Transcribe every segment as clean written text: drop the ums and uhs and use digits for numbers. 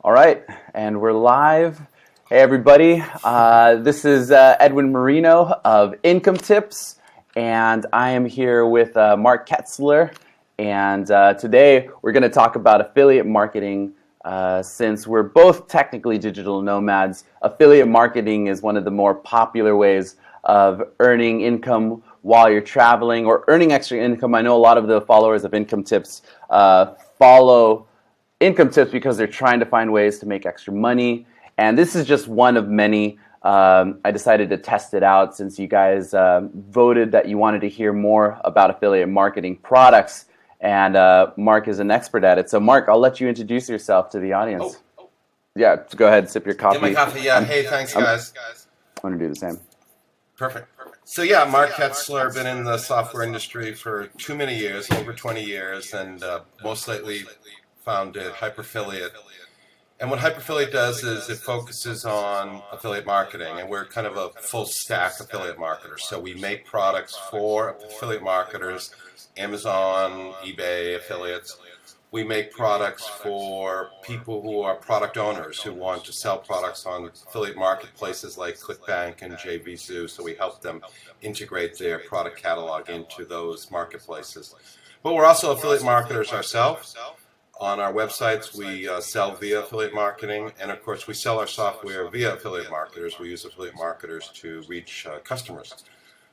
All right, and we're live. Hey, everybody. This is Edwin Marino of Income Tips, and I am here with Mark Ketzler. And today we're going to talk about affiliate marketing. Since we're both technically digital nomads, affiliate marketing is one of the more popular ways of earning income while you're traveling or earning extra income. I know a lot of the followers of Income Tips follow Income Tips because they're trying to find ways to make extra money, and this is just one of many. I decided to test it out since you guys voted that you wanted to hear more about affiliate marketing products, and Mark is an expert at it. So Mark, I'll let you introduce yourself to the audience. Yeah, go ahead, sip your coffee. Get my coffee, yeah. Hey, thanks, guys. I'm going to do the same. Perfect. So yeah, Mark Ketzler, been in the software industry for too many years, over 20 years, and most lately founded Hyperaffiliate. And what Hyperaffiliate does is it focuses on affiliate marketing, and we're kind of a full stack affiliate marketer. So we make products for affiliate marketers, Amazon, eBay affiliates. We make products for people who are product owners who want to sell products on affiliate marketplaces like Clickbank and Jvzoo, so we help them integrate their product catalog into those marketplaces. But we're also affiliate marketers ourselves. On our websites, we sell via affiliate marketing, and of course we sell our software via affiliate marketers. We use affiliate marketers to reach customers.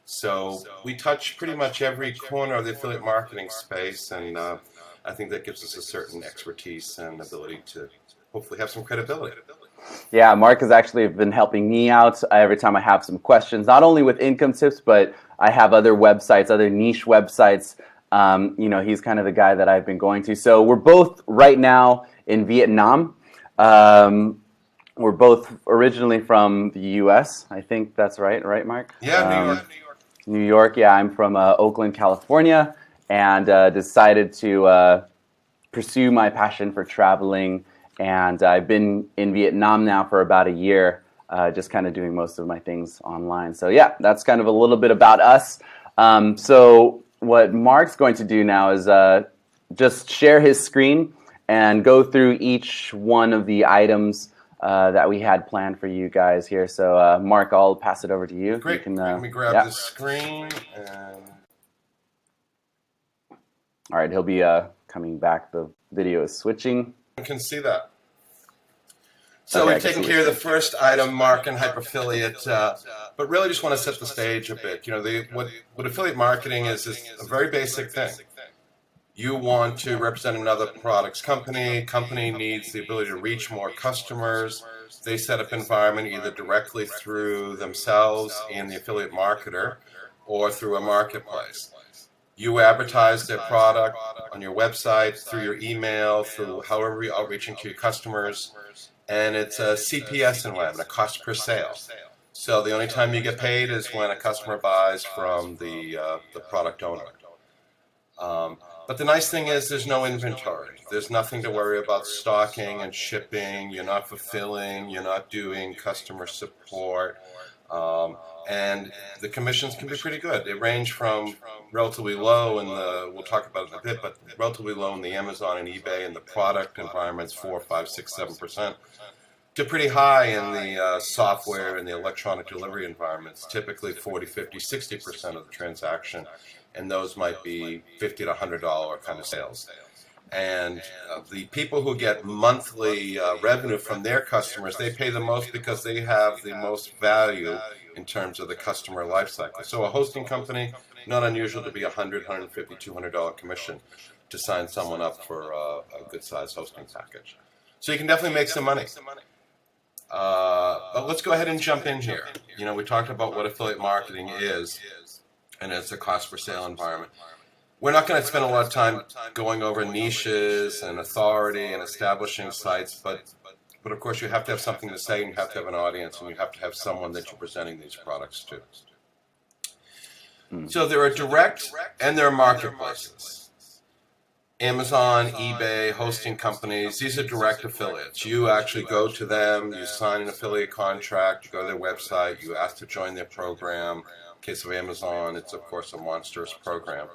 So we touch pretty much every corner of the affiliate marketing space, and I think that gives us a certain expertise and ability to hopefully have some credibility. Yeah, Mark has actually been helping me out every time I have some questions, not only with Income Tips, but I have other websites, other niche websites. He's kind of the guy that I've been going to. So we're both right now in Vietnam. We're both originally from the U.S. I think that's right, Mark? Yeah, New York. New York, yeah. I'm from Oakland, California, and decided to pursue my passion for traveling. And I've been in Vietnam now for about a year, just kind of doing most of my things online. So yeah, that's kind of a little bit about us. So what Mark's going to do now is just share his screen and go through each one of the items that we had planned for you guys here. So Mark, I'll pass it over to you. Great. You can, Let me grab the screen. And all right, he'll be coming back. The video is switching. you can see that. So we've taken care of the first item, Mark and Hyperaffiliate, but really just want to set the stage a bit. What affiliate marketing is a very basic thing. You want to represent another product's company needs the ability to reach more customers. They set up an environment either directly through themselves and the affiliate marketer or through a marketplace. You advertise their product on your website, through your email, through however you're outreaching to your customers. And it's a CPS environment, a cost per sale. So the only time you get paid is when a customer buys from the product owner. But the nice thing is there's no inventory. There's nothing to worry about stocking and shipping. You're not fulfilling. You're not doing customer support. And the commissions can be pretty good. They range from relatively low in we'll talk about it in a bit, but relatively low in the Amazon and eBay and the product environments, 4, 5, 6, 7%, to pretty high in the software and the electronic delivery environments, typically 40, 50, 60% of the transaction. And those might be $50 to $100 kind of sales. And the people who get monthly revenue from their customers, they pay the most because they have the most value in terms of the customer life cycle. So a hosting company, not unusual to be $100, $150, $200 commission to sign someone up for a good-sized hosting package. So you can definitely make some money. But let's go ahead and jump in here. We talked about what affiliate marketing is, and it's a cost per sale environment. We're not going to spend a lot of time going over niches and authority and establishing sites, but of course you have to have something to say, and you have to have an audience, and you have to have someone that you're presenting these products to. So there are direct and there are marketplaces. Amazon, eBay, hosting companies, these are direct affiliates. You actually go to them, you sign an affiliate contract, you go to their website, you ask to join their program. In case of Amazon, it's of course a monstrous program.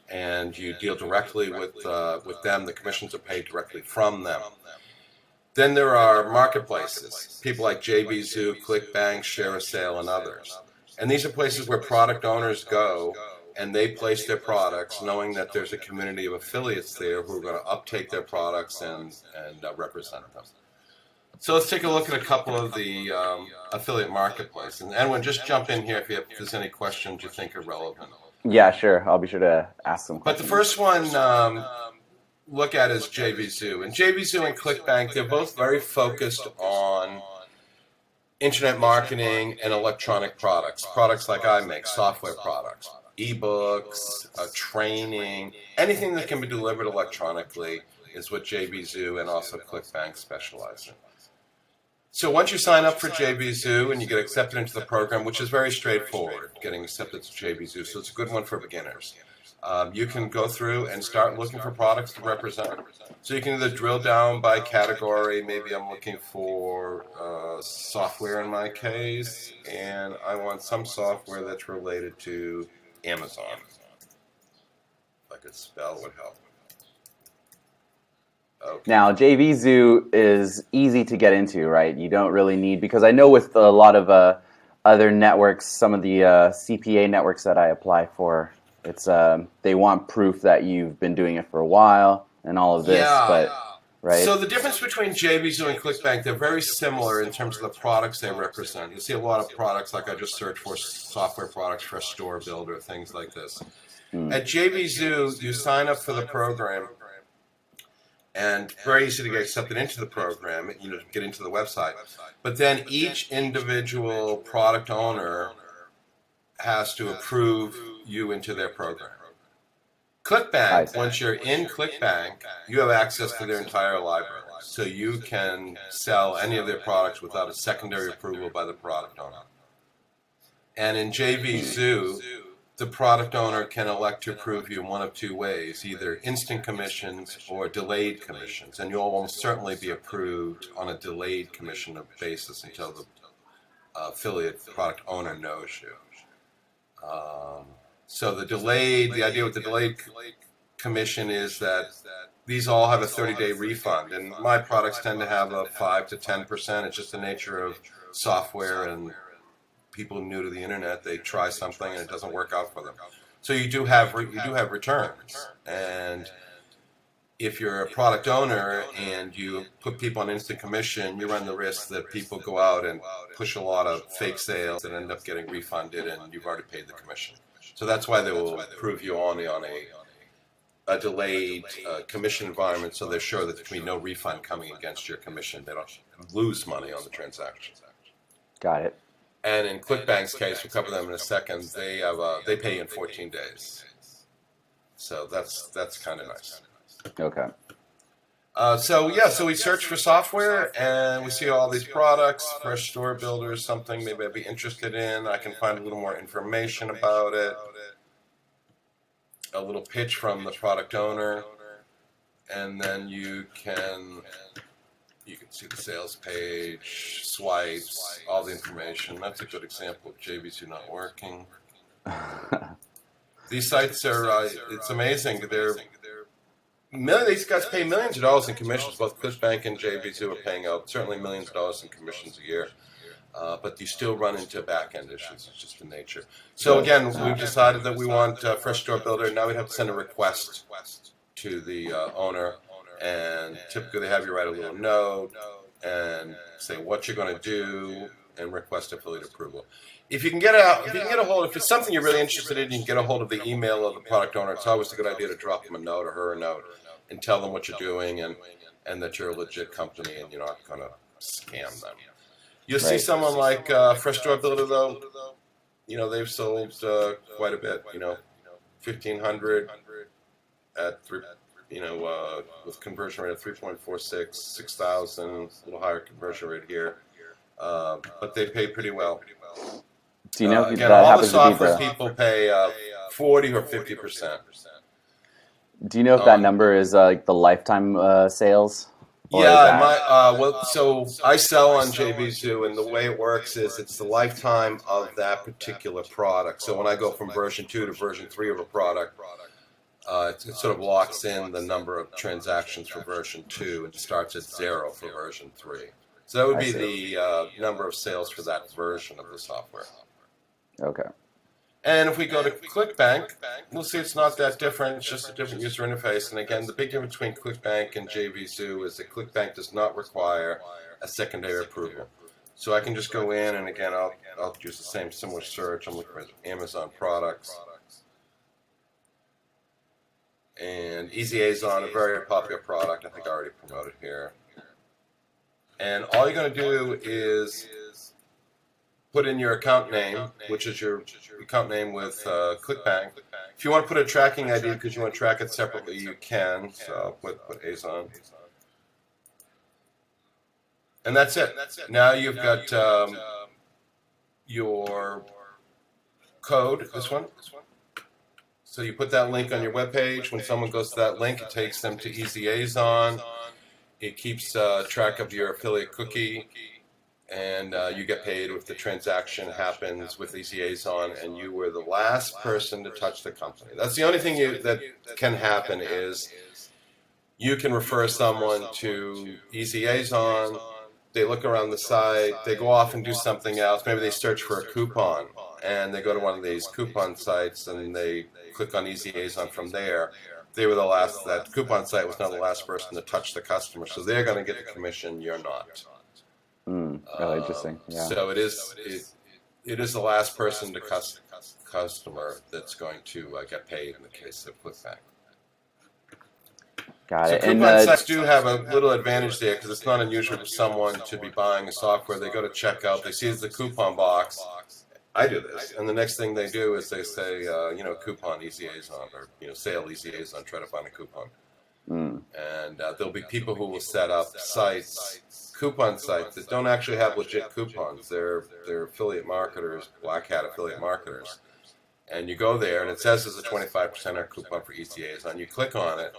And you deal directly with them. The commissions are paid directly from them. Then there are marketplaces, people like Jvzoo, Clickbank, Shareasale, and others. And these are places where product owners go and they place their products knowing that there's a community of affiliates there who are going to uptake their products and represent them. So let's take a look at a couple of the affiliate marketplaces. And Edwin, just jump in here if there's any questions you think are relevant. Yeah, sure. I'll be sure to ask some questions. But the first one look at is Jvzoo. And Jvzoo and Clickbank, they're both very focused on internet marketing and electronic products. Products like I make, software products, ebooks, training, anything that can be delivered electronically is what Jvzoo and also Clickbank specialize in. So once you sign up for Jvzoo and you get accepted into the program, which is very straightforward, getting accepted to Jvzoo, so it's a good one for beginners. You can go through and start looking for products to represent. So you can either drill down by category. Maybe I'm looking for software in my case, and I want some software that's related to Amazon. If I could spell, it would help. Okay. Now, Jvzoo is easy to get into, right? You don't really need, because I know with a lot of other networks, some of the CPA networks that I apply for, it's they want proof that you've been doing it for a while and all of this, but right? So the difference between Jvzoo and Clickbank, they're very similar in terms of the products they represent. You see a lot of products, like I just searched for software products for a store builder, things like this. At Jvzoo, you sign up for the program, and very easy to get accepted into the program, to get into the website. But then each individual product owner has to approve you into their program. Clickbank, once you're in Clickbank, you have access to their entire library. So you can sell any of their products without a secondary approval by the product owner. And in Jvzoo, the product owner can elect to approve you in one of two ways, either instant commissions or delayed commissions. And you'll almost certainly be approved on a delayed commission basis until the affiliate product owner knows you. So the idea with the delayed commission is that these all have a 30-day refund. And my products tend to have a 5 to 10%. It's just the nature of software and people new to the internet. They try something and it doesn't work out for them. So you do have returns. And if you're a product owner and you put people on instant commission, you run the risk that people go out and push a lot of fake sales and end up getting refunded, and you've already paid the commission. So that's why they will approve you only on a delayed commission environment, so they're sure that there can be no refund coming against your commission. They don't lose money on the transaction. Got it. And in Clickbank's case, we'll cover them in a second, they pay in 14 days. So that's kind of nice. Okay. So we search for software and we see all these products, fresh store builders, something maybe I'd be interested in. I can find a little more information about it, a little pitch from the product owner, and then you can see the sales page, swipes, all the information. That's a good example of Jvzoo not working. These sites are, it's amazing. These guys pay millions of dollars in commissions. Both Clickbank and Jvzoo are paying out certainly millions of dollars in commissions a year. But you still run into back-end issues. It's just the nature. So again, we've decided that we want a fresh store builder. Now we'd have to send a request to the owner. And typically they have you write a little note and say what you're going to do and request affiliate approval. If it's something you're really interested in, you can get a hold of the email of the product owner. It's always a good idea to drop them a note or her a note and tell them what you're doing and that you're a legit company and you're not going to scam them. You'll see someone like Fresh Store Builder, though. They've sold quite a bit. 1,500 at 3. With conversion rate of 3.46, 6,000, a little higher conversion rate here, but they pay pretty well. Do you know if again, that all the happens software to be people pay 40 or 50%. Do you know if that number is like the lifetime sales? So I sell on Jvzoo, and the way it works is it's the lifetime of that particular product. So when I go from version 2 to version 3 of a product, it sort of locks in the number of transactions for version 2 and starts at 0 for version 3. So that would be the number of sales for that version of the software. Okay. And if we go to Clickbank, we'll see it's not that different. It's just a different user interface. And again, the big difference between Clickbank and Jvzoo is that Clickbank does not require a secondary approval. So I can just go in, and again, I'll use the same similar search. I'm looking for Amazon products. And Jvzoo, a very popular product. I think I already promoted here. And all you're going to do is put in your account name, which is your account name with Clickbank. If you want to put a tracking ID because you want to track it separately, you can. So I'll put Azon. And that's it. Now you've got your code, this one. So you put that link on your webpage. When someone goes to that link, it takes them to Jvzoo. It keeps track of your affiliate cookie, and you get paid if the transaction happens with Jvzoo, and you were the last person to touch the company. That's the only thing that can happen is you can refer someone to Jvzoo. They look around the site, they go off and do something else. Maybe they search for a coupon, and they go to one of these coupon sites, and they click on Jvzoo from there. They were the last, that coupon site was not the last person to touch the customer, so they're going to get the commission, you're not. Really interesting. Yeah. So it is the last person to customer that's going to get paid in the case of Clickbank. Got so it. Coupon sites do have a little advantage there because it's not unusual for someone to be buying a software. They go to checkout, they see the coupon box. I do this, and the next thing they do is they say, coupon Jvzoo, or sale Jvzoo, try to find a coupon. And there'll be people who will set up coupon sites that don't actually have legit coupons. They're affiliate marketers, black hat affiliate marketers. And you go there, and it says there's a 25% coupon for Jvzoo. You click on it,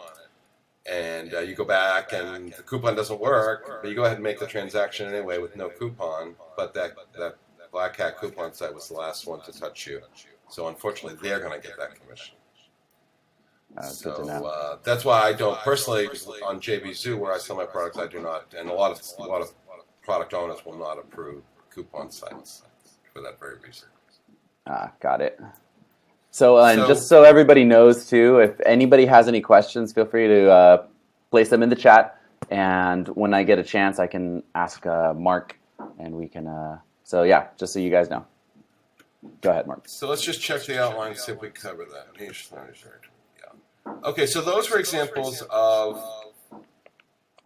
and you go back, and the coupon doesn't work, but you go ahead and make the transaction anyway with no coupon. But that Black Hat coupon site was the last one to touch you. So unfortunately, they're going to get that commission. Good to know. That's why I don't personally on Jvzoo, where I sell my products, I do not, and a lot of product owners will not approve coupon sites for that very reason. Got it. So, and just so everybody knows too, if anybody has any questions, feel free to place them in the chat, and when I get a chance, I can ask Mark, and we can. So yeah, just so you guys know. Go ahead, Mark. So let's just check the outline and see if we cover that. Okay, so those were examples of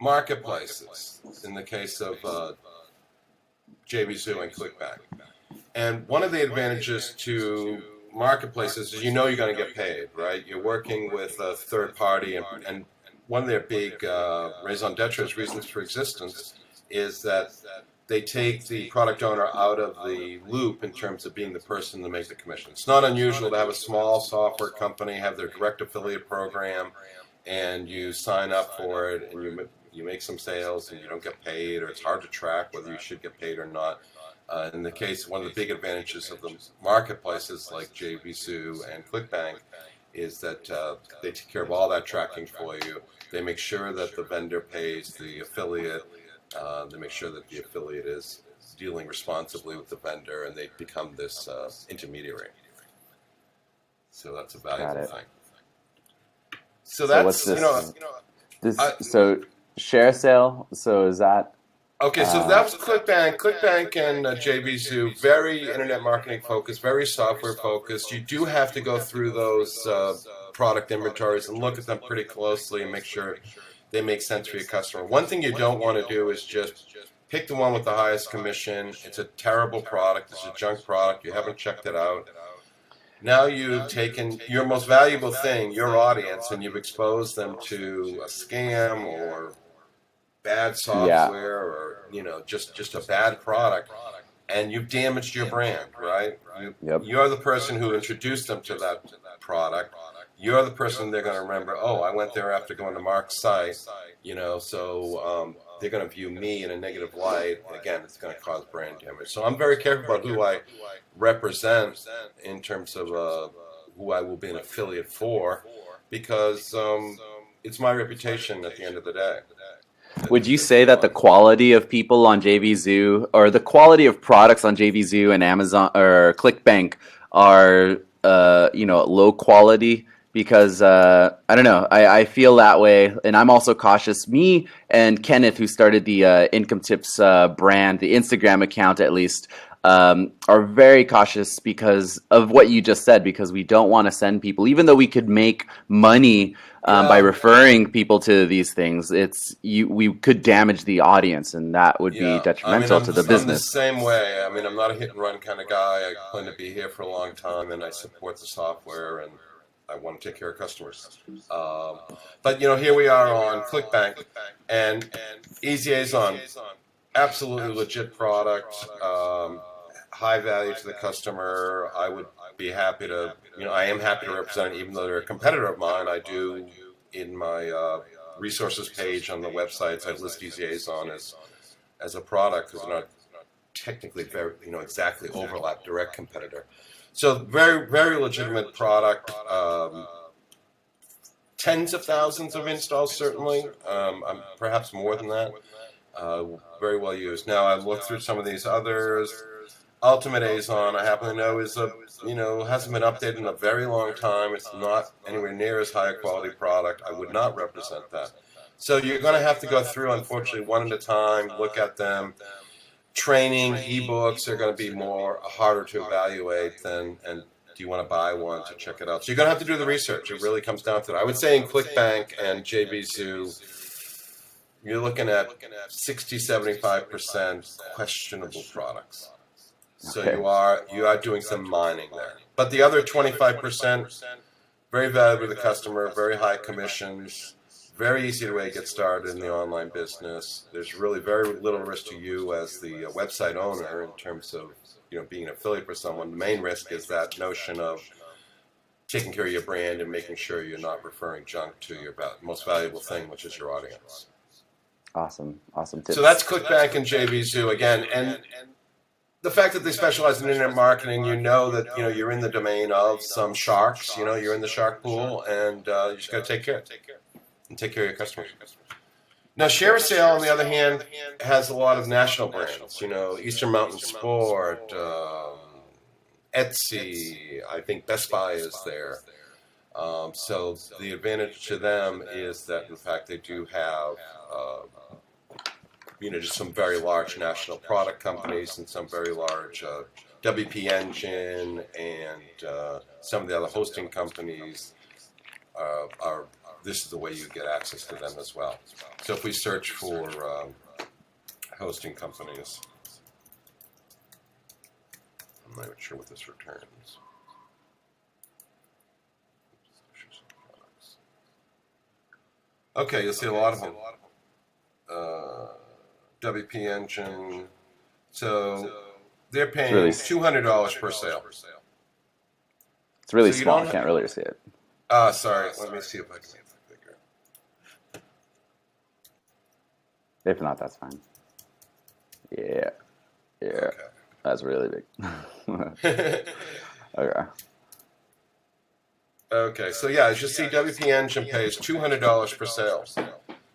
marketplaces in the case of Jvzoo and Clickbank. And one of the advantages to marketplaces is you're going to get paid, right? You're working with a third party, and one of their big raison d'etre, reasons for existence, is that they take the product owner out of the loop in terms of being the person to make the commission. It's not unusual to have a small software company have their direct affiliate program, and you sign up for it, and you make some sales, and you don't get paid, or it's hard to track whether you should get paid or not. In the case, one of the big advantages of the marketplaces like Jvzoo and Clickbank is that they take care of all that tracking for you. They make sure that the vendor pays the affiliate. They make sure that the affiliate is dealing responsibly with the vendor, and they become this intermediary. So that's a valuable thing. So that's, so Shareasale, so is that? Okay, so that was Clickbank. Clickbank and Jvzoo, very internet marketing focused, very software focused. You do have to go through those product inventories and look at them pretty closely and make sure they make sense for your customer. One thing you don't want to do is just pick the one with the highest commission. It's a terrible product. It's a junk product. You haven't checked it out. Now you've taken your most valuable thing, your audience, and you've exposed them to a scam or bad software or just a bad product, and you've damaged your brand, right? You're the person who introduced them to that product. You're the person they're going to remember. Oh, I went there after going to Mark's site, so they're going to view me in a negative light. And again, it's going to cause brand damage. So I'm very careful about who I represent in terms of who I will be an affiliate for. because it's my reputation at the end of the day. Would you say that the quality of people on Jvzoo, or the quality of products on Jvzoo and Amazon or Clickbank, are low quality? Because I don't know, I feel that way, and I'm also cautious. Me and Kenneth, who started the Income Tips brand, the Instagram account at least, are very cautious because of what you just said. Because we don't want to send people, even though we could make money by referring people to these things. We could damage the audience, and that would be detrimental to the business. I'm the same way. I mean, I'm not a hit and run kind of guy. I plan to be here for a long time, and I support the software, and I want to take care of customers. But here we are on Clickbank, and Jvzoo, absolutely legit product, high value to the customer. I would be happy to, I am happy to represent it, even though they're a competitor of mine. I do, in my resources page on the websites, I list Jvzoo as a product, because they're not technically very, exactly overlap direct competitor. So very, very legitimate product. Tens of thousands of installs, certainly, perhaps more than that. Very well used. Now, I've looked through some of these others. Ultimate Jvzoo, I happen to know, is hasn't been updated in a very long time. It's not anywhere near as high a quality product. I would not represent that. So you're going to have to go through, unfortunately, one at a time, look at them. Training, ebooks are going to be harder to evaluate than, and do you want to buy one to check it out? So you're going to have to do the research. It really comes down to that. I would say in Clickbank and Jvzoo, you're looking at 60-75% questionable products. So you are doing some mining there. But the other 25%, very valuable to the customer, very high commissions, very easy way to get started in the online business. There's really very little risk to you as the website owner in terms of being an affiliate for someone. The main risk is that notion of taking care of your brand and making sure you're not referring junk to your most valuable thing, which is your audience. Awesome tips. So that's Clickbank and Jvzoo again, and the fact that they specialize in internet marketing, that you're in the domain of some sharks. You're in the shark pool, and you just got to take care and take care of your customers. Now, Shareasale, on the other hand, has a lot of national brands. Eastern Mountain Sport, Etsy. I think Best Buy is there. So the advantage to them is that, in fact, they do have just some very large national product companies and some very large WP Engine and some of the other hosting companies this is the way you get access to them as well. So if we search for hosting companies, I'm not even sure what this returns. Okay, you'll see a lot of them. WP Engine. So they're paying $200 per sale. It's really small. I can't really see it. Sorry. Let me see if I can make it bigger. If not, that's fine. Yeah. Okay. That's really big. Okay. Okay. So as you see, WP Engine pays $200 per sale.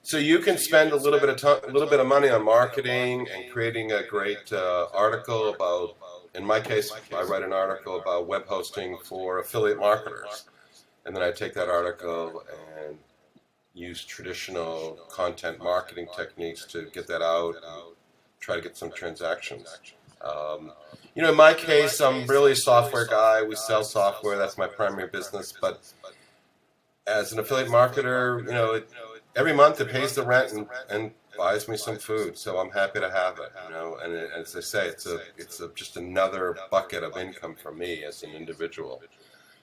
So you can spend a little bit of money on marketing and creating a great article about. In my case, I write an article about web hosting for affiliate marketers, and then I take that article and use traditional content marketing techniques to get that out and try to get some transactions. In my case, I'm really a software guy. We sell software. That's my primary business. But as an affiliate marketer, every month it pays the rent and buys me some food. So I'm happy to have it. And as I say, it's just another bucket of income for me as an individual.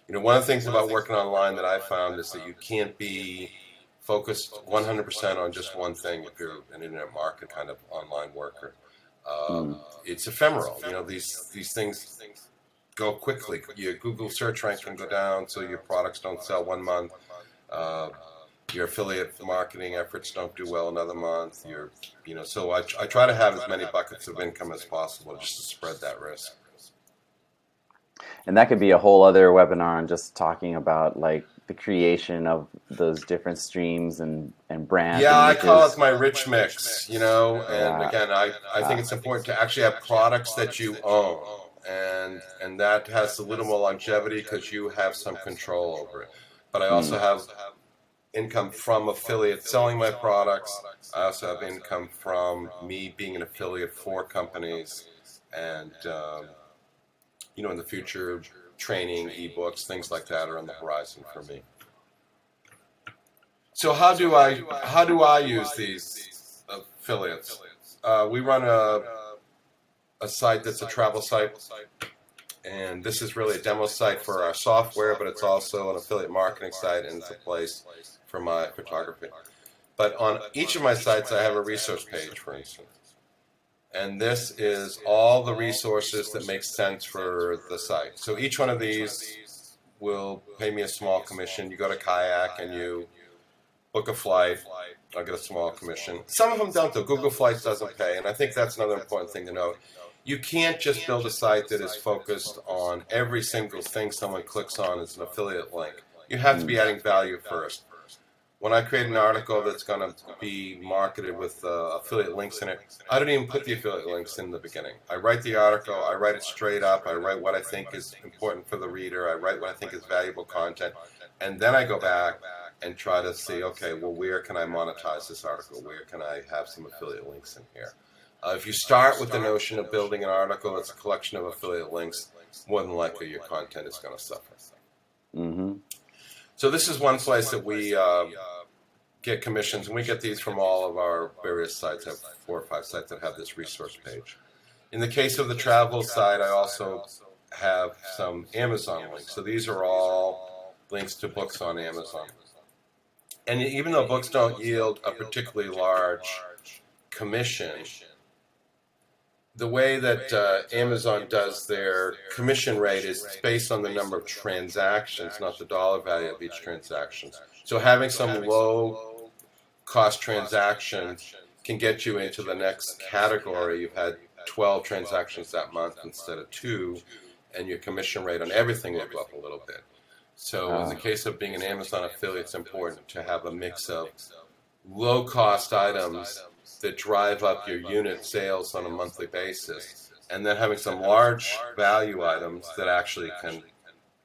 One of the things about working online that I found is that you can't be focused 100% on just one thing if you're an internet market kind of online worker. It's ephemeral. These things go quickly. Your Google search rank can go down, so your products don't sell one month. Your affiliate marketing efforts don't do well another month. So I try to have as many buckets of income as possible just to spread that risk. And that could be a whole other webinar on just talking about like the creation of those different streams and brands Yeah, and I call niches. it my rich mix, you know, and Yeah. again, I think it's important to actually have products that you own, and that has a little more longevity because you have some control over it. But I also have income from affiliates selling my products. I also have income from me being an affiliate for companies, and you know, in the future, training, ebooks, things like that are on the horizon for me. So how do I use these affiliates? We run a site that's a travel site, and this is really a demo site for our software, but it's also an affiliate marketing site, and it's a place for my photography. But on each of my sites, I have a resource page, for instance. And this is all the resources that make sense for the site. So each one of these will pay me a small commission. You go to Kayak and you book a flight, I'll get a small commission. Some of them don't, though. Google Flights doesn't pay, and I think that's another important thing to note. You can't just build a site that is focused on every single thing someone clicks on as an affiliate link. You have to be adding value first. When I create an article that's going to be marketed with affiliate links in it, I don't even put the affiliate links in the beginning. I write the article, I write it straight up, I write what I think is important for the reader, I write what I think is valuable content, and then I go back and try to see, okay, well, where can I monetize this article? Where can I have some affiliate links in here? If you start with the notion of building an article that's a collection of affiliate links, more than likely your content is going to suffer. Mm-hmm. So this is one place that we get commissions, and we get these from all of our various sites. I have 4 or 5 sites that have this resource page. In the case of the travel site, I also have some Amazon links. So these are all links to books on Amazon. And even though books don't yield a particularly large commission, the way that Amazon does their commission rate is based on the number of transactions, not the dollar value of each transaction. So having some low cost transactions can get you into the next category. You've had 12 transactions that month instead of 2, and your commission rate on everything will go up a little bit. So in the case of being an Amazon affiliate, it's important to have a mix of low-cost items that drive up your unit sales on a monthly basis, and then having some large value items that actually can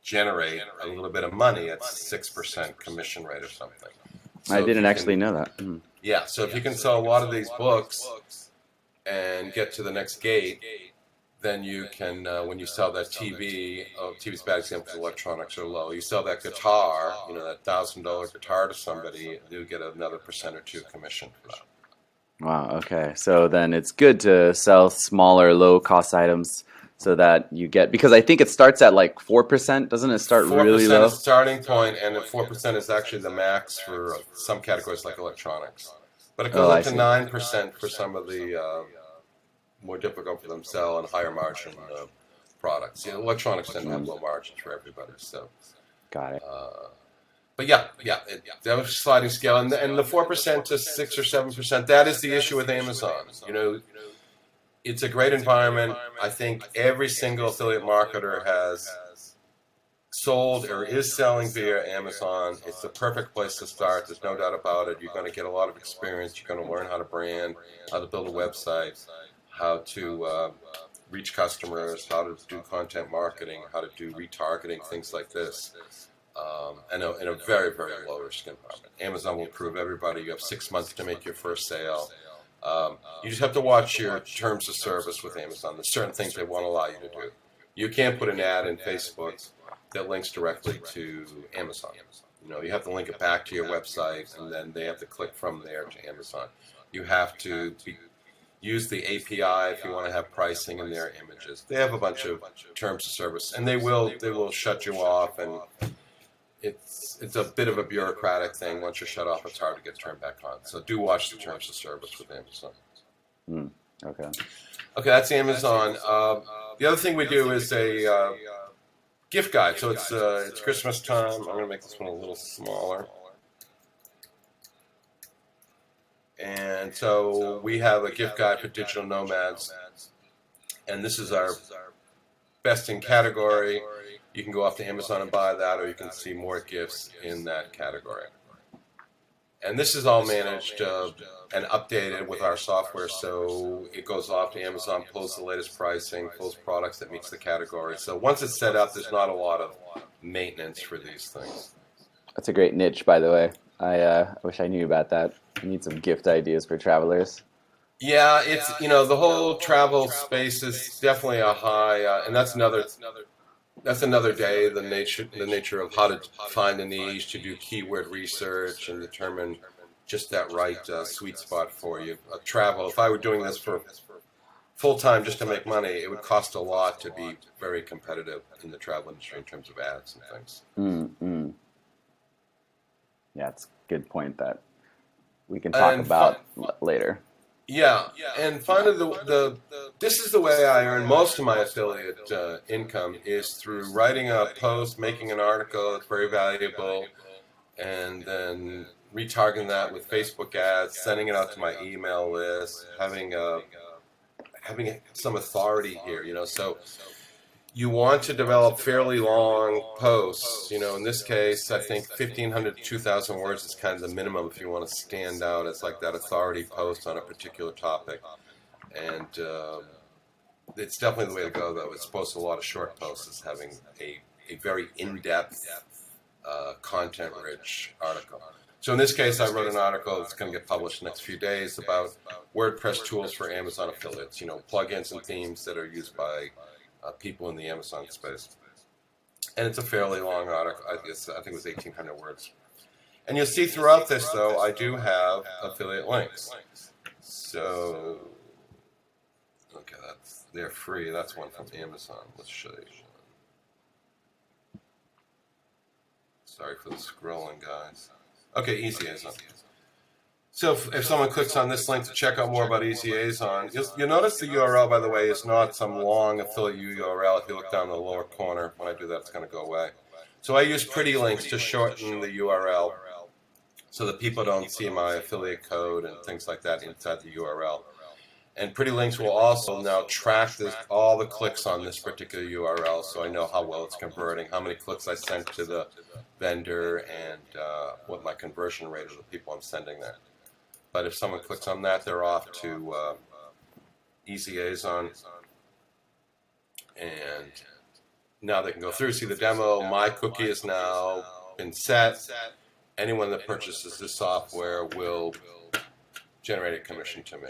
generate a little bit of money at 6% commission rate or something. So I didn't actually know that. Mm. Yeah, so if you can sell a lot of these books and get to the next gate, then you can, when you sell that TV, TV's a bad example because electronics are low, you sell that guitar, you know, that $1,000 guitar to somebody, you get another % or 2 commission for that. Wow, okay. So then it's good to sell smaller, low-cost items so that you get, because I think it starts at like 4%, doesn't it start really low? 4% is the starting point, and 4% is actually the max for some categories like electronics. But it goes up to 9% for some of the more difficult for them to sell and higher margin products. You know, electronics tend to have low margins for everybody. So, got it. But yeah, that was a sliding scale, and the 4% to 6 or 7%. That is the issue with Amazon. You know, it's a great environment. I think every single affiliate marketer has sold or is selling via Amazon. It's the perfect place to start. There's no doubt about it. You're going to get a lot of experience. You're going to learn how to brand, how to build a website, how to reach customers, how to do content marketing, how to do retargeting, things like this. In a very, very low risk environment. Amazon will prove everybody you have 6 months to make your first sale. You just have to watch your terms of service with Amazon. There's certain things they won't allow you to do. You can't put an ad in Facebook that links directly to Amazon. You know, you have to link it back to your website, and then they have to click from there to Amazon. You have to use the API if you want to have pricing in their images. They have a bunch of terms of service, and they will shut you off, and it's a bit of a bureaucratic thing. Once you're shut off, it's hard to get turned back on. So do watch the terms of service with Amazon. Okay. Okay, that's Amazon. The other thing we do is a gift guide. So it's Christmas time. I'm going to make this one a little smaller. And so we have a gift guide for digital nomads, and this is our best in category. you can go off to Amazon and buy that, or you can see more gifts in that category. And this is all managed and updated with our software, so it goes off to Amazon, pulls the latest pricing, pulls products that meets the category. So once it's set up, there's not a lot of maintenance for these things. That's a great niche, by the way. I wish I knew about that. I need some gift ideas for travelers. Yeah, it's, the whole travel space is definitely a high, and that's another day. The nature of how to find a niche, to do keyword research, and determine just that right sweet spot for you. Travel. If I were doing this for full time just to make money, it would cost a lot to be very competitive in the travel industry in terms of ads and things. Mm-hmm. Yeah, it's a good point that we can talk about later. Yeah, and finally, this is the way I earn most of my affiliate income, is through writing a post, making an article that's very valuable, and then retargeting that with Facebook ads, sending it out to my email list, having some authority here. So you want to develop fairly long posts. In this case, I think 1,500 to 2,000 words is kind of the minimum if you want to stand out as like that authority post on a particular topic. And it's definitely the way to go, though. It's opposed to a lot of short posts, is having a very in-depth, content-rich article. So in this case, I wrote an article that's going to get published in the next few days about WordPress tools for Amazon affiliates, plugins and themes that are used by people in the Amazon space. And it's a fairly long article. I think it was 1,800 words. And you'll see throughout this, though, I do have affiliate links. So, okay, they're free. That's one from Amazon. Let's show you. Sorry for the scrolling, guys. Okay, Jvzoo. So if someone clicks on this link to check out more about Jvzoo, you'll notice the URL, by the way, is not some long affiliate URL. If you look down in the lower corner, when I do that, it's going to go away. So I use pretty links to shorten the URL so that people don't see my affiliate code and things like that inside the URL. And pretty links will also now track all the clicks on this particular URL, so I know how well it's converting, how many clicks I sent to the vendor, and what my conversion rate of the people I'm sending there. But if someone clicks on that, they're off to Jvzoo, and now they can go through, see the demo. My cookie has now been set. Anyone that purchases this software will generate a commission to me.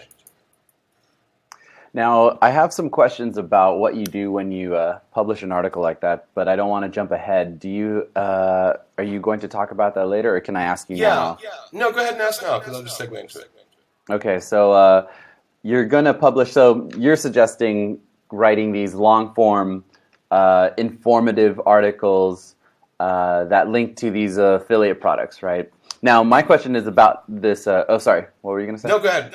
Now, I have some questions about what you do when you publish an article like that, but I don't want to jump ahead. Are you going to talk about that later, or can I ask you now? Yeah. No, go ahead and ask now, because I'll just segue into it. Okay, so you're going to publish, so you're suggesting writing these long-form, informative articles that link to these affiliate products, right? Now, my question is about this, oh, sorry, what were you going to say? No, go ahead.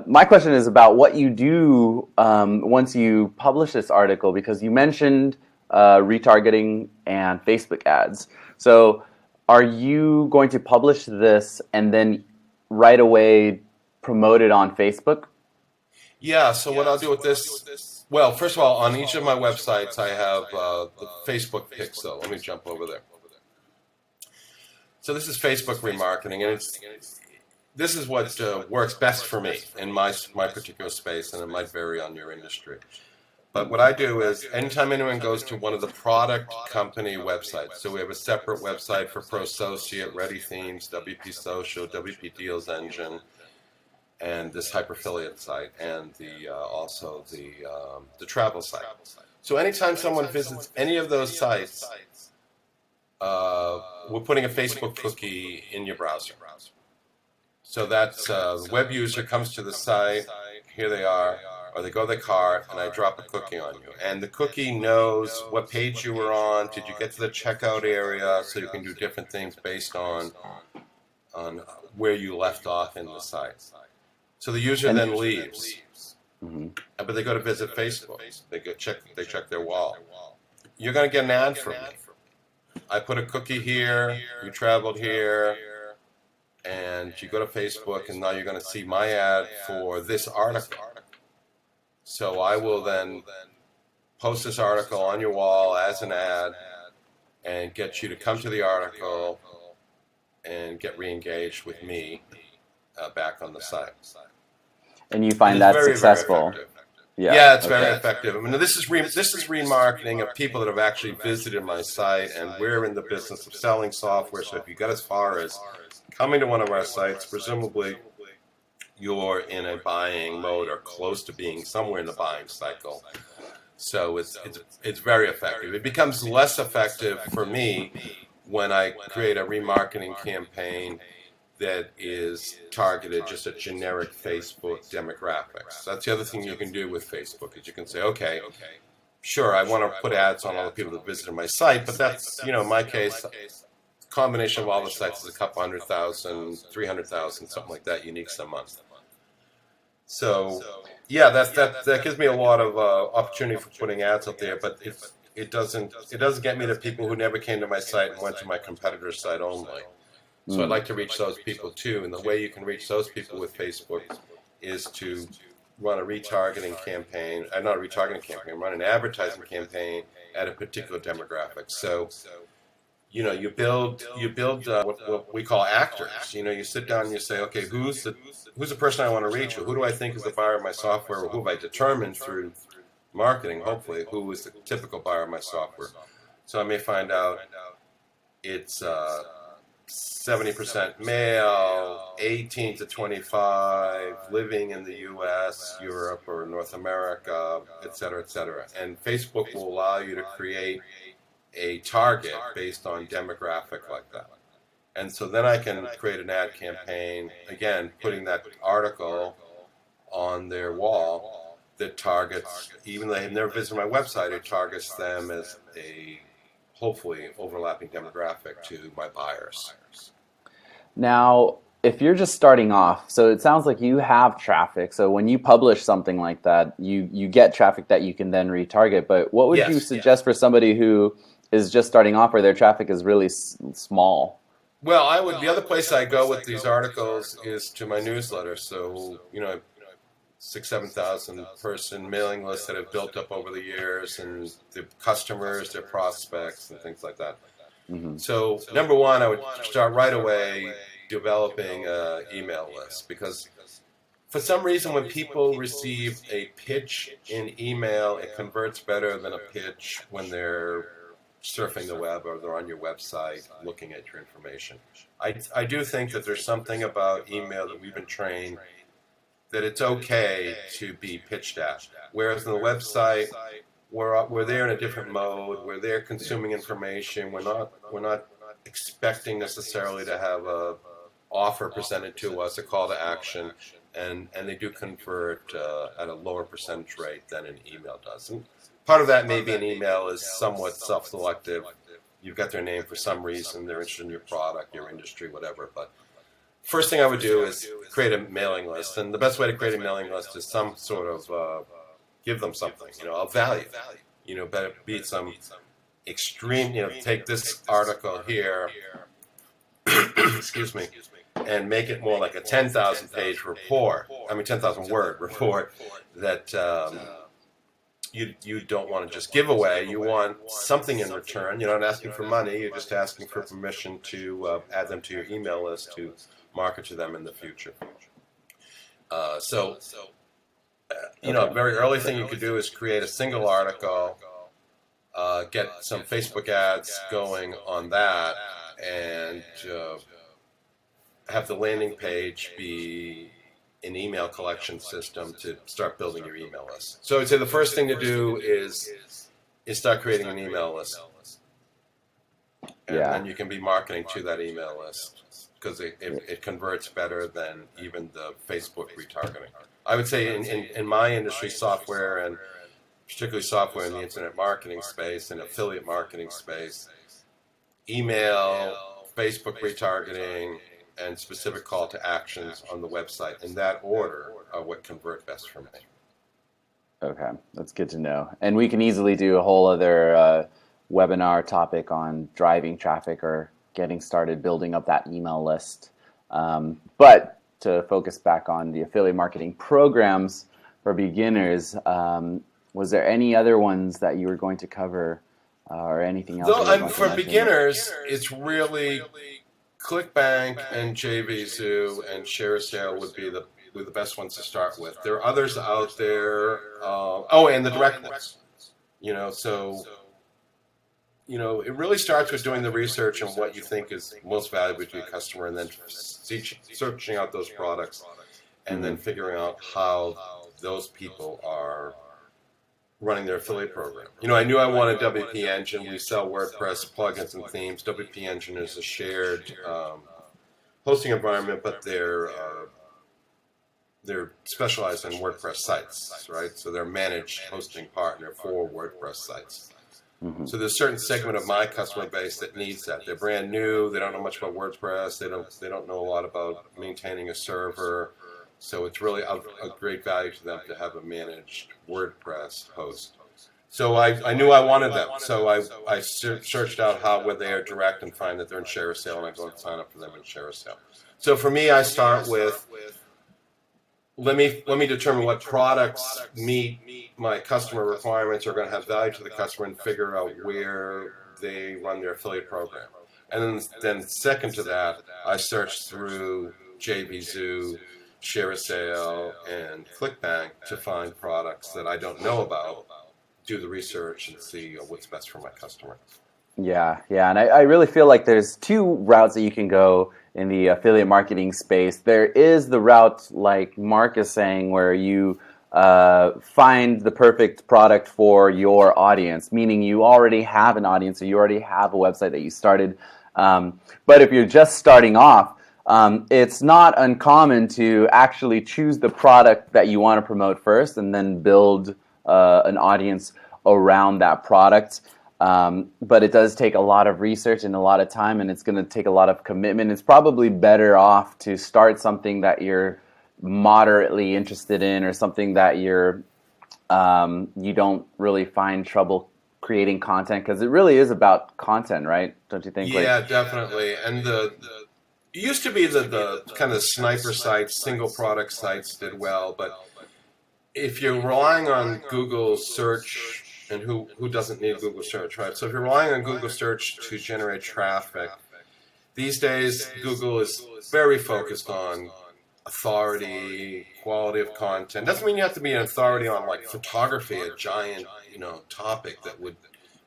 My question is about what you do once you publish this article, because you mentioned retargeting and Facebook ads. So are you going to publish this and then right away promote it on Facebook? Yeah, so what I'll do with this, well, first of all, on each of my websites, I have the Facebook pixel. Let me jump over there. So this is Facebook remarketing, and this is what works best for me in my particular space, and it might vary on your industry. But what I do is, anytime anyone goes to one of the product company websites, so we have a separate website for Pro Associate, Ready Themes, WP Social, WP Deals Engine, and this hyper-affiliate site, and also the travel site. So anytime someone visits any of those sites, we're putting a Facebook cookie in your browser. So that's the web user comes to the site, here they are, or they go to the cart, and I drop a cookie on you. And the cookie knows what page you were on, did you get to the checkout area, so you can do different things based on where you left off in the site. So the user then leaves, but they go to visit Facebook. They check their wall. You're going to get an ad from me. I put a cookie here, you traveled here, and you go to Facebook, and now you're going to see my ad for this article. So I will then post this article on your wall as an ad and get you to come to the article and get re-engaged with me back on the site. And you find that successful? Very yeah, it's very effective. I mean, this is remarketing of people that have actually visited my site, and we're in the business of selling software. So if you get as far as coming to one of our sites, presumably you're in a buying mode or close to being somewhere in the buying cycle. So it's very effective. It becomes less effective for me when I create a remarketing campaign that is targeted just at generic Facebook demographics. That's the other thing you can do with Facebook, is you can say, okay, sure, I want to put ads on all the people that visited my site, but that's, in my case, combination of all the sites is a couple 100,000, 300,000, something like that, uniques a month. So, yeah, that gives me a lot of opportunity for putting ads up there, but it doesn't get me to people who never came to my site and went to my competitor's site only. So I'd like to reach those people too, and the way you can reach those people with Facebook is to run a retargeting campaign, not a retargeting campaign, run an advertising campaign at a particular demographic. So, you build what we call actors. You sit down and you say, okay, who's the person I want to reach, or who do I think is the buyer of my software, or who have I determined through marketing, hopefully, who is the typical buyer of my software. So I may find out it's 70% male, 18 to 25, living in the U.S., Europe, or North America, et cetera, et cetera. And Facebook will allow you to create a target based on demographic like that. And so then I can create an ad campaign, again, putting that article on their wall that targets, even though they've never visited my website, it targets them as a hopefully overlapping demographic to my buyers. Now, if you're just starting off, so it sounds like you have traffic. So when you publish something like that, you get traffic that you can then retarget. But what would you suggest for somebody who is just starting off, where their traffic is really small? Well, the other place I go with these articles is to my newsletter. So, 6,000-7,000 person mailing list that have built up over the years, and the customers, their prospects, and things like that. Mm-hmm. So, number one, I would start right away developing an email list, because for some reason when people receive a pitch in email, it converts better than a pitch when they're surfing the web or they're on your website looking at your information. I do think that there's something about email that we've been trained that it's okay to be pitched at. Whereas on the website, we're there in a different mode. We're there consuming information. We're not expecting necessarily to have a offer presented to us, a call to action, and they do convert at a lower percentage rate than an email does. And part of that may be an email is somewhat self-selective. You've got their name for some reason. They're interested in your product, your industry, whatever. But first thing I would do is create a mailing list. And the best way to create a mailing list is some sort of give them something, of value. Better be some extreme, take this article here, excuse me, and make it more like a 10,000 page report. 10,000 word report that you don't want to just give away. You want something in return. You're not asking for money. You're just asking for permission to add them to your email list to market to them in the future. A very early thing you could do is create a single article, get some Facebook ads going on that, and have the landing page be an email collection system to start building your email list. So I'd say the first thing to do is start creating an email list. And you can be marketing to that email list, because it converts better than even the Facebook retargeting. I would say in my industry, software, and particularly software in the internet marketing space and affiliate marketing space, email, Facebook retargeting, and specific call to actions on the website in that order are what convert best for me. Okay, that's good to know. And we can easily do a whole other webinar topic on driving traffic or getting started building up that email list. But to focus back on the affiliate marketing programs for beginners, Was there any other ones that you were going to cover, or anything else you were going to For mention? beginners, it's really Clickbank and Jvzoo and Shareasale would be the best ones to start with. There are others out there. And the direct ones. It really starts with doing the research on what you think is most valuable to your customer, and then searching out those products, and then figuring out how those people are running their affiliate program. I knew I wanted WP Engine. We sell WordPress plugins and themes. WP Engine is a shared hosting environment, but they're specialized in WordPress sites, right? So they're a managed hosting partner for WordPress sites. So there's a certain segment of my customer base that needs that. They're brand new. They don't know much about WordPress. They don't know a lot about maintaining a server. So it's really of great value to them to have a managed WordPress host. So I knew I wanted them. So I searched out where they are direct and find that they're in Shareasale, and I go and sign up for them in Shareasale. So for me, I start with let me determine what products meet my customer requirements, are going to have value to the customer, and figure out where they run their affiliate program. And then second to that, I search through Jvzoo, Shareasale, and Clickbank to find products that I don't know about, do the research, and see what's best for my customer. Yeah, and I really feel like there's two routes that you can go in the affiliate marketing space. There is the route, like Mark is saying, where you find the perfect product for your audience, meaning you already have an audience, or you already have a website that you started. But if you're just starting off, it's not uncommon to actually choose the product that you want to promote first, and then build an audience around that product. But it does take a lot of research and a lot of time, and it's going to take a lot of commitment. It's probably better off to start something that you're moderately interested in, or something that you don't really find trouble creating content, because it really is about content, right? Don't you think? Yeah, definitely. And it used to be that the kind of sniper sites, single product sites did well, but if you're relying on Google search, and who doesn't need Google search, right? So if you're relying on Google search to generate traffic, these days Google is very focused on authority, quality of content. Doesn't mean you have to be an authority on like photography, a giant, topic that would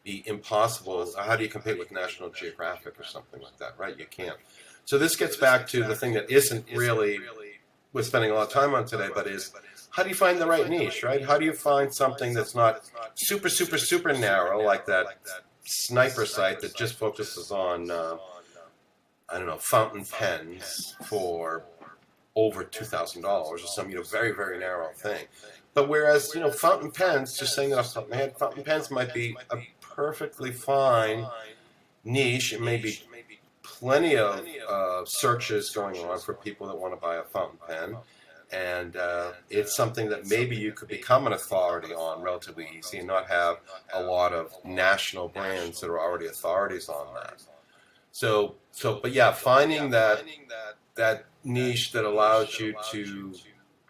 be impossible. How do you compete with National Geographic or something like that, right? You can't. So this gets back to the thing that isn't really we're spending a lot of time on today, but is how do you find the right niche, right? How do you find something that's not super, super, super narrow, like that sniper site that just focuses on, fountain pens for over $2,000 or some, very, very narrow thing. But whereas, fountain pens, just saying that off the top of my head, fountain pens might be a perfectly fine niche. It may be plenty of searches going on for people that want to buy a fountain pen. And it's something that maybe you could become an authority on relatively easy, and not have a lot of national brands that are already authorities on that. But yeah, finding that niche that allows you to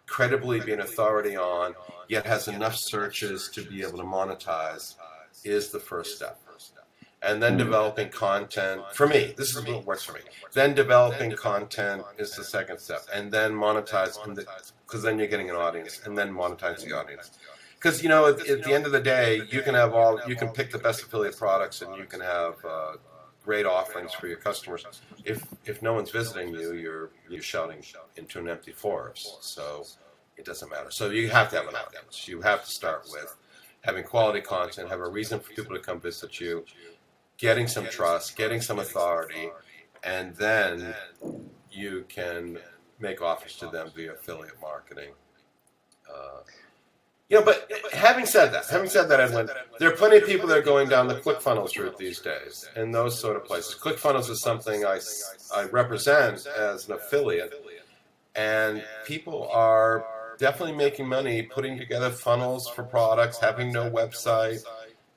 credibly be an authority on, yet has enough searches to be able to monetize, is the first step. And then developing content. For me, this is what works for me. Then developing content is the second step, and then monetize, because then you're getting an audience, and then monetize the audience. Because at the end of the day, you can pick the best affiliate products, and you can have great offerings for your customers. If no one's visiting you, you're shouting into an empty forest. So it doesn't matter. So you have to have an audience. You have to start with having quality content, have a reason for people to come visit you, getting some trust, getting some authority, and then you can make offers to them via affiliate marketing. But having said that, Edwin, there are plenty of people that are going down the ClickFunnels route these days, and those sort of places. ClickFunnels is something I represent as an affiliate, and people are definitely making money putting together funnels for products, having no website,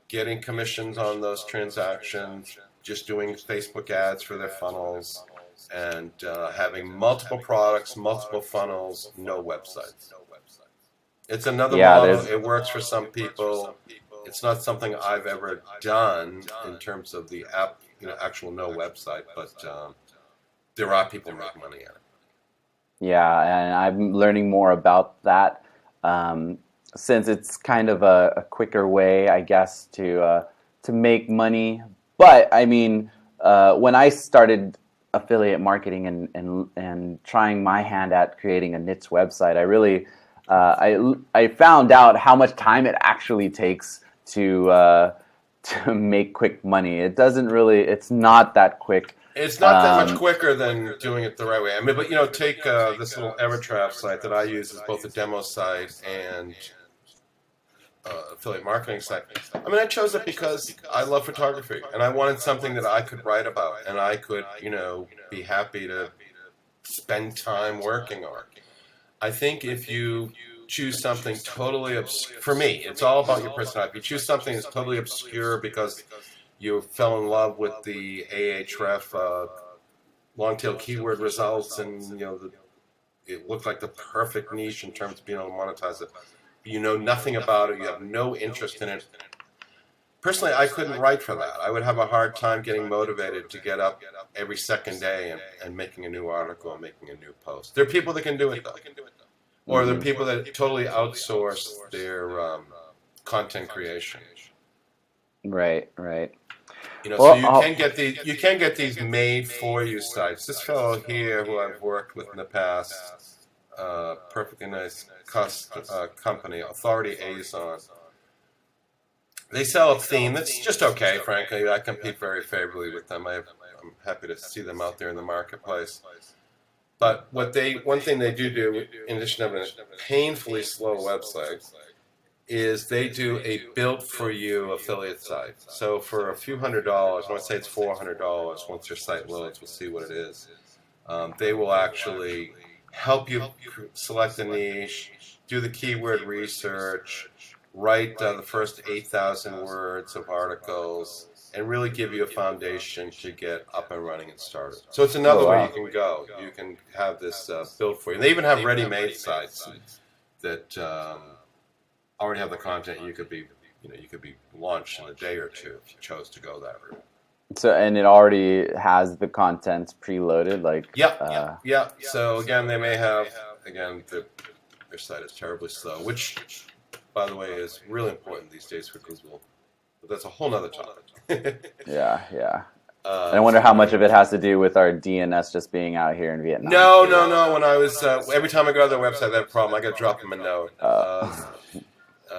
getting commissions on those transactions, just doing Facebook ads for their funnels, and having multiple products, multiple funnels, no websites. It's another Yeah, model. It works for some people. It's not something I've ever done in terms of the app, actual no website, but there are people making money at it. Yeah, and I'm learning more about that since it's kind of a quicker way, I guess, to make money. But I mean, when I started affiliate marketing and trying my hand at creating a niche website, I really I found out how much time it actually takes to make quick money. It doesn't really. It's not that quick. It's not that much quicker than doing it the right way. I mean, but take this little Evertrap site that I use as both a demo site and affiliate marketing site. I mean, I chose it because I love photography and I wanted something that I could write about and I could, be happy to spend time working on. I think if you choose something totally obscure, for me, it's all about your personality. If you choose something that's totally obscure because you fell in love with the Ahref long tail keyword results and it looked like the perfect niche in terms of being able to monetize it. You know nothing about it, you have no interest in it. Personally, I couldn't write for that. I would have a hard time getting motivated to get up every second day and making a new article and making a new post. There are people that can do it though. Or there are people that totally outsource their content creation. Right, right. So you can get these made for you sites. This fellow here, who I've worked with in the past, perfectly nice company, Authority Azon. They sell a theme that's just okay, frankly. I compete very favorably with them. I'm happy to see them out there in the marketplace. But one thing they do, in addition to having a painfully slow website, is they do a built-for-you affiliate site. So for a few $100s, I want to say it's $400 once your site loads, we'll see what it is. They will actually help you select a niche, do the keyword research, write the first 8,000 words of articles, and really give you a foundation to get up and running and started. So it's another way you can go. You can have this built for you. And they even have ready-made sites that already have the content. You could be launched in a day or two if you chose to go that route. So, and it already has the content preloaded, like. Yeah. So again, they may have their site is terribly slow, which, by the way, is really important these days for Google. But that's a whole nother topic. Yeah. And I wonder how much of it has to do with our DNS just being out here in Vietnam. No. When I was every time I go to their website, I have a problem. I got to drop him a note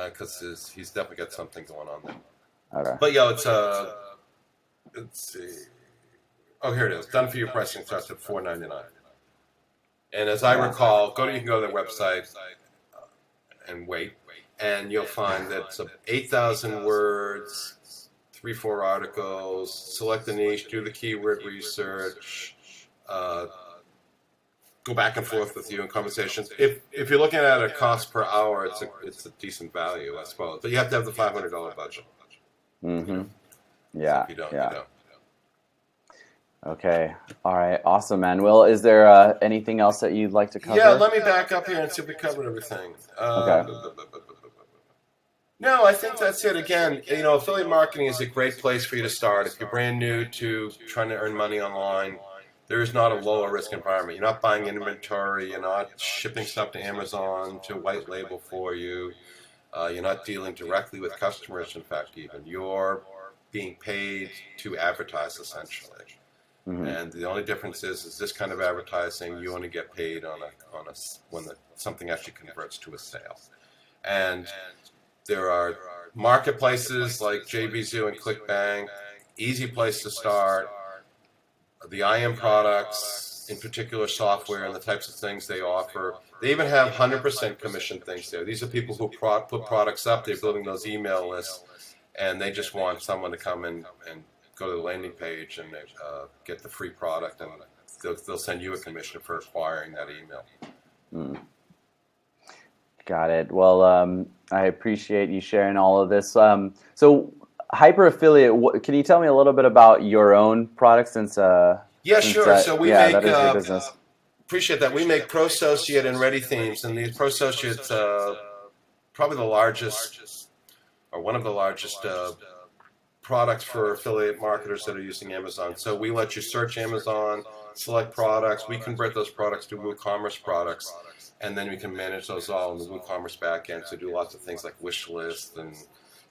because he's definitely got something going on there. Okay. But it's let's see. Oh, here it is. Done for you pricing starts at $4.99. And as I recall, you can go to their website and wait, and you'll find that it's 8,000 words, 3-4 articles. Select the niche, do the keyword research, go back and forth with you in conversations. If you're looking at a cost per hour, it's a decent value, I suppose. But you have to have the $500 budget. Mm-hmm. Yeah. If you don't, you don't. Okay. All right. Awesome, man. Well, is there anything else that you'd like to cover? Yeah, let me back up here and see if we covered everything. Okay. No, I think that's it. Again, affiliate marketing is a great place for you to start. If you're brand new to trying to earn money online, there is not a lower risk environment. You're not buying inventory. You're not shipping stuff to Amazon to white label for you. You're not dealing directly with customers. In fact, even you're being paid to advertise, essentially. Mm-hmm. And the only difference is this kind of advertising, you only get paid when something actually converts to a sale. And there are marketplaces like Jvzoo and Clickbank, easy place to start. The IM products, in particular software and the types of things they offer. They even have 100% commission things there. These are people who put products up. They're building those email lists, and they just want someone to come in and go to the landing page and get the free product, and they'll send you a commission for acquiring that email. Mm. Got it. Well, I appreciate you sharing all of this. So, Hyper Affiliate, can you tell me a little bit about your own product since sure. So we make that is your business. Appreciate that. We make Pro Associate and Ready themes, and these Pro Associates probably the largest, or one of the largest products for affiliate marketers that are using Amazon. So we let you search Amazon, select products, we convert those products to WooCommerce products, and then we can manage those all in the WooCommerce backend to do lots of things like wish lists and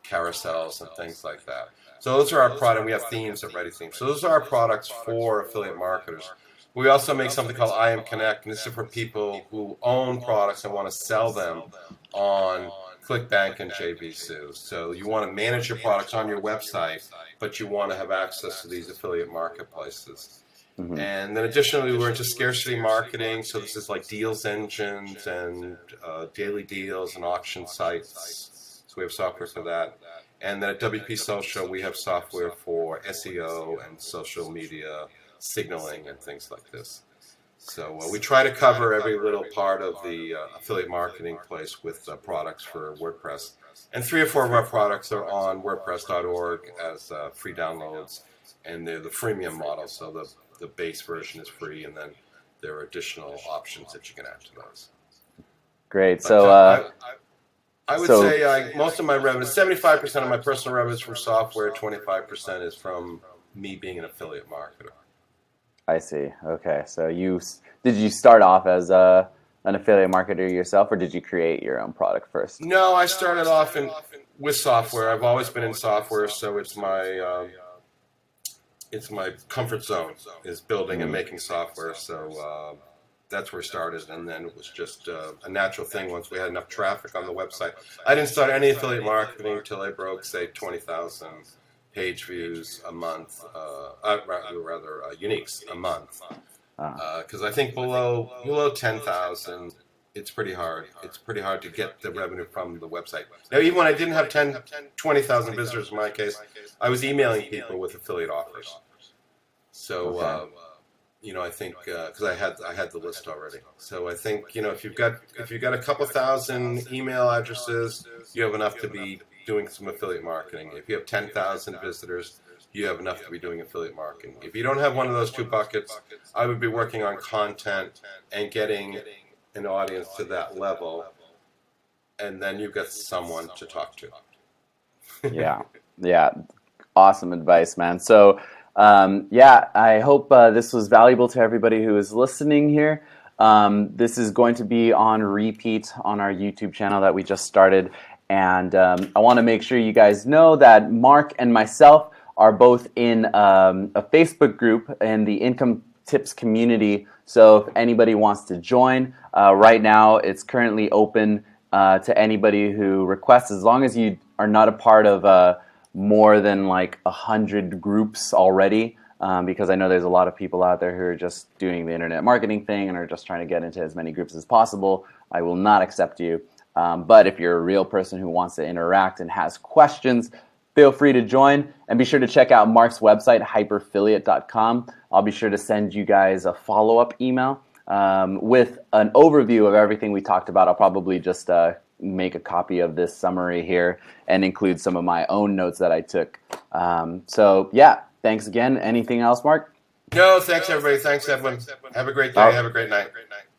carousels and things like that. So those are our products. We have themes of Ready Themes. So those are our products for affiliate marketers. We also make something called I Am Connect, and this is for people who own products and want to sell them on Clickbank and Jvzoo. So you want to manage your products on your website, but you want to have access to these affiliate marketplaces. Mm-hmm. And then additionally, we're into scarcity marketing. So this is like deals engines and daily deals and auction sites. So we have software for that. And then at WP Social, we have software for SEO and social media signaling and things like this. So we try to cover every little part of the affiliate marketing place with products for WordPress. And 3 or 4 of our products are on WordPress.org as free downloads, and they're the freemium model. So the base version is free, and then there are additional options that you can add to those. Great. But, so I would say most of my revenue, 75% of my personal revenue is from software, 25% is from me being an affiliate marketer. I see. Okay. So did you start off as an affiliate marketer yourself, or did you create your own product first? No, I started off with software. I've always been in software, so it's my comfort zone is building and making software. So that's where it started, and then it was just a natural thing once we had enough traffic on the website. I didn't start any affiliate marketing until I broke, say, 20,000 page views a month, rather uniques a month. Because I think below 10,000, it's pretty hard. It's pretty hard to get the revenue from the website. Now, even when I didn't have 20,000 visitors in my case, I was emailing people with affiliate offers. So, I think because I had the list already. So I think if you've got a couple thousand email addresses, you have enough to be doing some affiliate marketing. If you have 10,000 visitors, you have enough to be doing affiliate marketing. If you don't have one of those 2 buckets, I would be working on content and getting an audience to that level, and then you've got someone to talk to. Yeah. Awesome advice, man. So, I hope this was valuable to everybody who is listening here. This is going to be on repeat on our YouTube channel that we just started. And I want to make sure you guys know that Mark and myself are both in a Facebook group in the Income Tips community. So if anybody wants to join, right now it's currently open to anybody who requests, as long as you are not a part of more than like 100 groups already. Because I know there's a lot of people out there who are just doing the internet marketing thing and are just trying to get into as many groups as possible. I will not accept you. But if you're a real person who wants to interact and has questions, feel free to join. And be sure to check out Mark's website, hyperaffiliate.com. I'll be sure to send you guys a follow-up email with an overview of everything we talked about. I'll probably just make a copy of this summary here and include some of my own notes that I took. Thanks again. Anything else, Mark? No, thanks, everybody. Thanks, Edwin. Have a great day. Have a great night.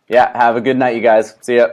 Yeah, have a good night, you guys. See ya.